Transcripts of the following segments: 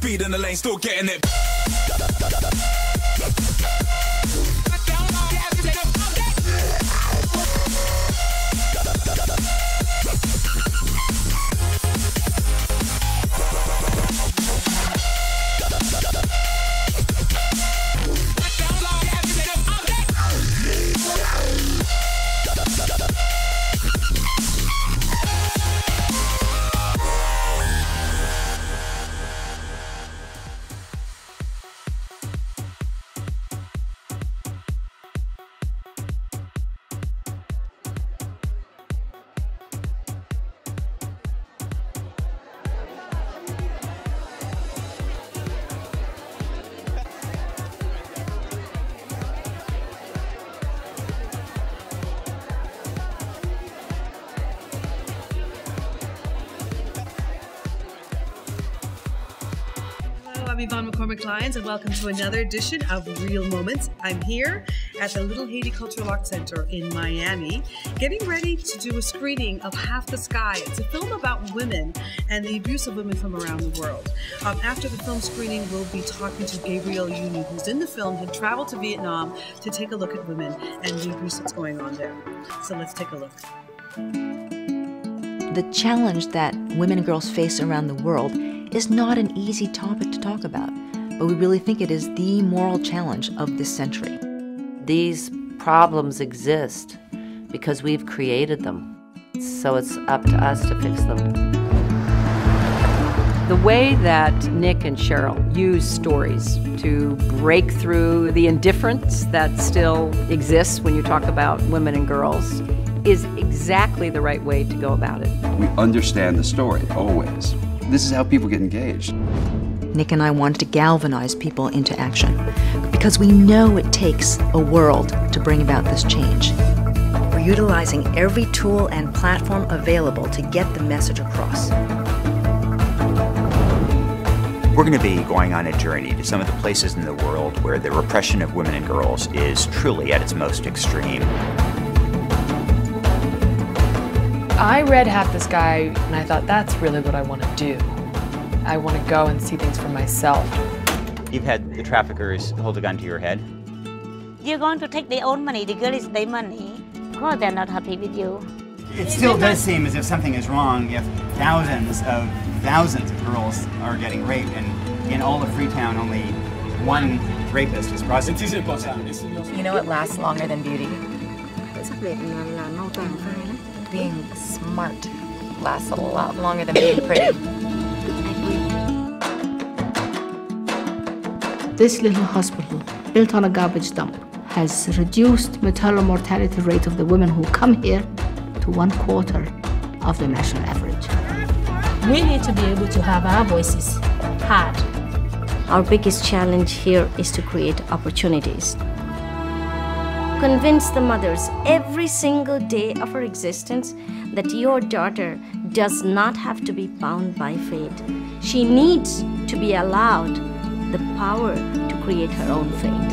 speed in the lane, still getting it. I'm Yvonne McCormack Lyons, and welcome to another edition of Real Moments. I'm here at the Little Haiti Cultural Arts Center in Miami, getting ready to do a screening of Half the Sky. It's a film about women and the abuse of women from around the world. After the film screening, we'll be talking to Gabrielle Union, who's in the film, had traveled to Vietnam to take a look at women and the abuse that's going on there. So let's take a look. The challenge that women and girls face around the world is not an easy topic to talk about, but we really think it is the moral challenge of this century. These problems exist because we've created them, so it's up to us to fix them. The way that Nick and Sheryl use stories to break through the indifference that still exists when you talk about women and girls is exactly the right way to go about it. We understand the story, always. This is how people get engaged. Nick and I wanted to galvanize people into action because we know it takes a world to bring about this change. We're utilizing every tool and platform available to get the message across. We're going to be going on a journey to some of the places in the world where the repression of women and girls is truly at its most extreme. I read Half the Sky and I thought, that's really what I want to do. I want to go and see things for myself. You've had the traffickers hold a gun to your head. You're going to take their own money, the girl is their money. Of course they're not happy with you. It still does seem as if something is wrong if thousands of girls are getting raped, and in all of Freetown only one rapist is prosecuted. You know what lasts longer than beauty? Being smart lasts a lot longer than being pretty. This little hospital, built on a garbage dump, has reduced maternal mortality rate of the women who come here to 1/4 of the national average. We need to be able to have our voices heard. Our biggest challenge here is to create opportunities. Convince the mothers every single day of her existence that your daughter does not have to be bound by fate. She needs to be allowed the power to create her own fate.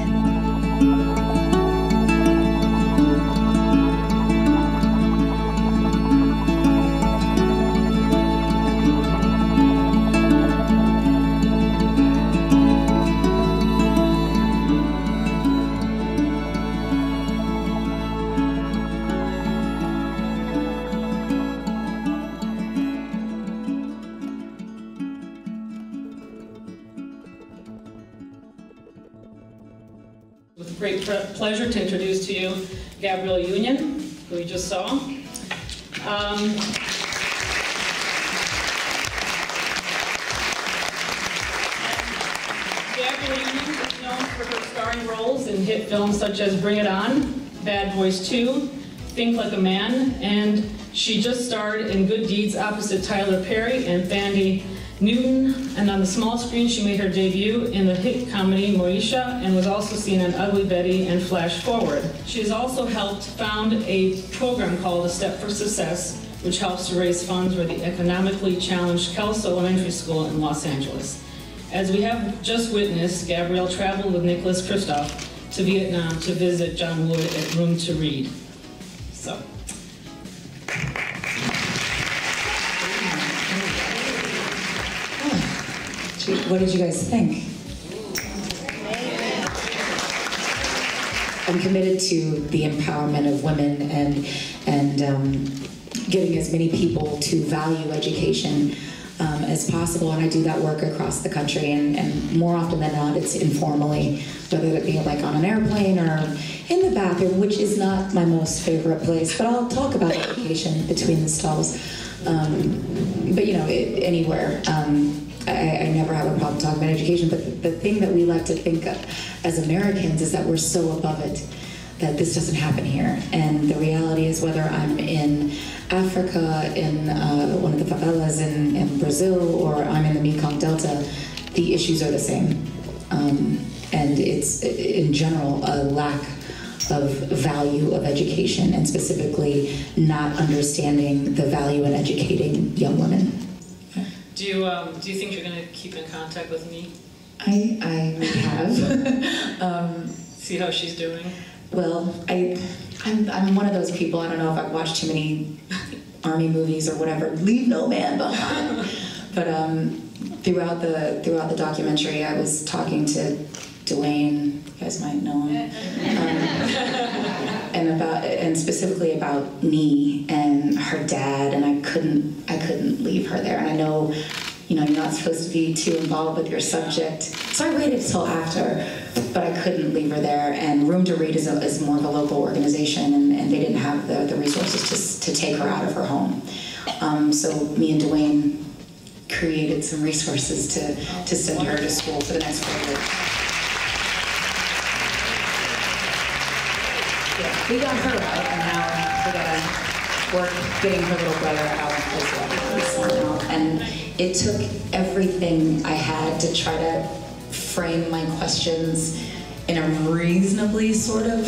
With great pleasure to introduce to you Gabrielle Union, who you just saw. Gabrielle Union is known for her starring roles in hit films such as Bring It On, Bad Boys 2, Think Like a Man, and she just starred in Good Deeds opposite Tyler Perry and Thandie Newton, and on the small screen she made her debut in the hit comedy Moesha and was also seen on Ugly Betty and Flash Forward. She has also helped found a program called A Step for Success, which helps to raise funds for the economically challenged Kelso Elementary School in Los Angeles. As we have just witnessed, Gabrielle traveled with Nicholas Kristof to Vietnam to visit John Wood at Room to Read. So. What did you guys think? I'm committed to the empowerment of women and getting as many people to value education as possible, and I do that work across the country, and more often than not it's informally, whether it be like on an airplane or in the bathroom, which is not my most favorite place, but I'll talk about education between the stalls. But you know, anywhere. I never have a problem talking about education, but the thing that we like to think of as Americans is that we're so above it, that this doesn't happen here. And the reality is, whether I'm in Africa, in one of the favelas in Brazil, or I'm in the Mekong Delta, the issues are the same. And it's, in general, a lack of value of education, and specifically not understanding the value in educating young women. Do you think you're going to keep in contact with me? I have. See how she's doing? Well, I'm one of those people, I don't know if I've watched too many Army movies or whatever, leave no man behind. But throughout the documentary, I was talking to Dwayne, you guys might know him, and specifically about Nee and her dad, and I couldn't leave her there. And I know, you know, you're not supposed to be too involved with your subject, so I waited till after, but I couldn't leave her there. And Room to Read is more of a local organization, and they didn't have the resources to take her out of her home. So me and Dwayne created some resources to send her to school for the next grade. We got her out, and now we gotta work getting her little brother out as well. And it took everything I had to try to frame my questions in a reasonably sort of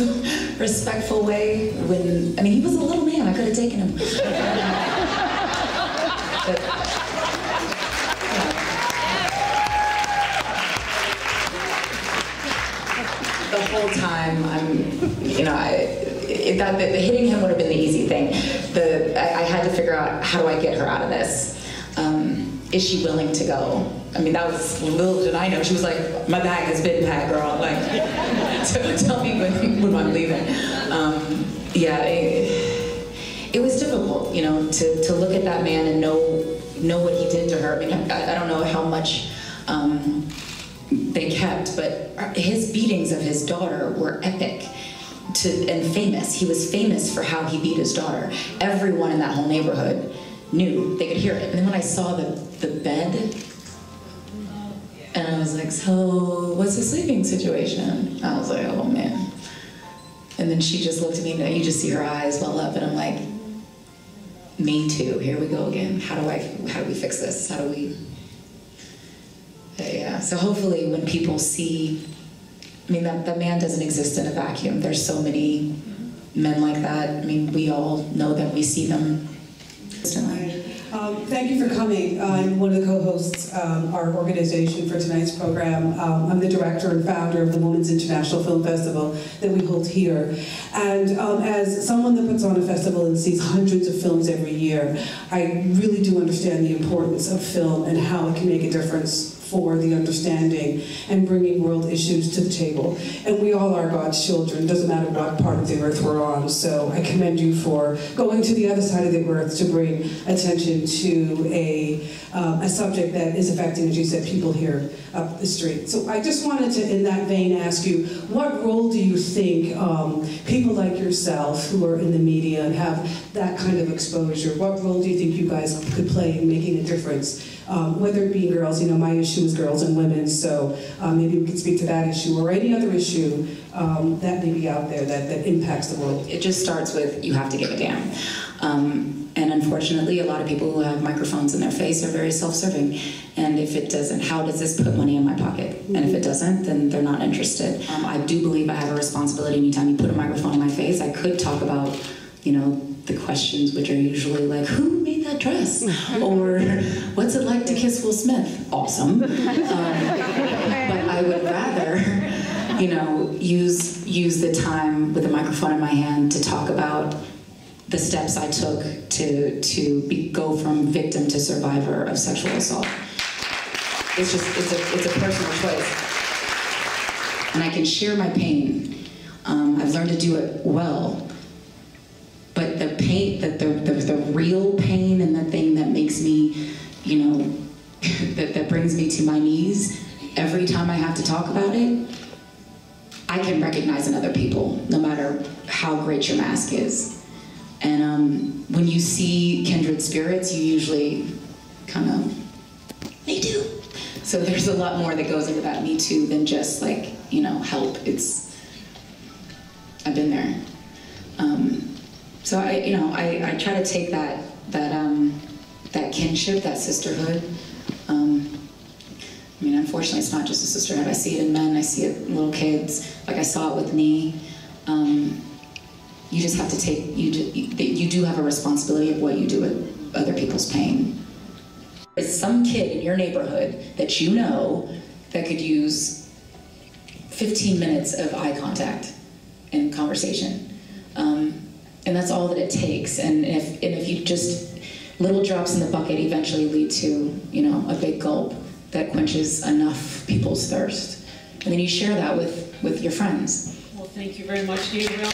respectful way. When, I mean, he was a little man, I could have taken him. But, the whole time, hitting him would have been the easy thing. I had to figure out, how do I get her out of this? Is she willing to go? I mean, that was, little did I know, she was like, my bag has been packed, girl. Like, tell me when I'm leaving. Yeah, it was difficult, you know, to look at that man and know what he did to her. I mean, I don't know how much they kept, but his beatings of his daughter were epic and famous. He was famous for how he beat his daughter. Everyone in that whole neighborhood knew, they could hear it. And then when I saw the bed, and I was like, so what's the sleeping situation? I was like, oh man. And then she just looked at me, and you just see her eyes well up, and I'm like, me too, here we go again. How do we fix this? How do we? Yeah, so hopefully when people see, I mean, that man doesn't exist in a vacuum. There's so many men like that. I mean, we all know that we see them. Thank you for coming. I'm one of the co-hosts of our organization for tonight's program. I'm the director and founder of the Women's International Film Festival that we hold here. And as someone that puts on a festival and sees hundreds of films every year, I really do understand the importance of film and how it can make a difference for the understanding and bringing world issues to the table. And we all are God's children, doesn't matter what part of the earth we're on. So I commend you for going to the other side of the earth to bring attention to a subject that is affecting, as you said, people here up the street. So I just wanted to, in that vein, ask you, what role do you think people like yourself who are in the media and have that kind of exposure, what role do you think you guys could play in making a difference? Whether it be girls, you know, my issue is girls and women, so maybe we could speak to that issue or any other issue that may be out there that impacts the world. It just starts with, you have to give a damn. And unfortunately, a lot of people who have microphones in their face are very self-serving. And if it doesn't, how does this put money in my pocket? And if it doesn't, then they're not interested. I do believe I have a responsibility anytime you put a microphone in my face. I could talk about, you know, the questions which are usually like, who made that dress? Or what's it like to kiss Will Smith? Awesome. But I would rather, you know, use the time with a microphone in my hand to talk about the steps I took to go from victim to survivor of sexual assault. It's a personal choice. And I can share my pain. I've learned to do it well. But the pain, the real pain and the thing that makes me, you know, that brings me to my knees every time I have to talk about it, I can recognize in other people, no matter how great your mask is. And when you see kindred spirits, you usually kind of, me too. So there's a lot more that goes into that me too than just like, you know, help. I've been there. So I try to take that kinship, that sisterhood. I mean, unfortunately, it's not just a sisterhood. I see it in men. I see it in little kids. Like I saw it with me. You just have to take. You do have a responsibility of what you do with other people's pain. There's some kid in your neighborhood that you know that could use 15 minutes of eye contact and conversation. And that's all that it takes. And if you just, little drops in the bucket eventually lead to, you know, a big gulp that quenches enough people's thirst. And then you share that with your friends. Well, thank you very much, Gabriel.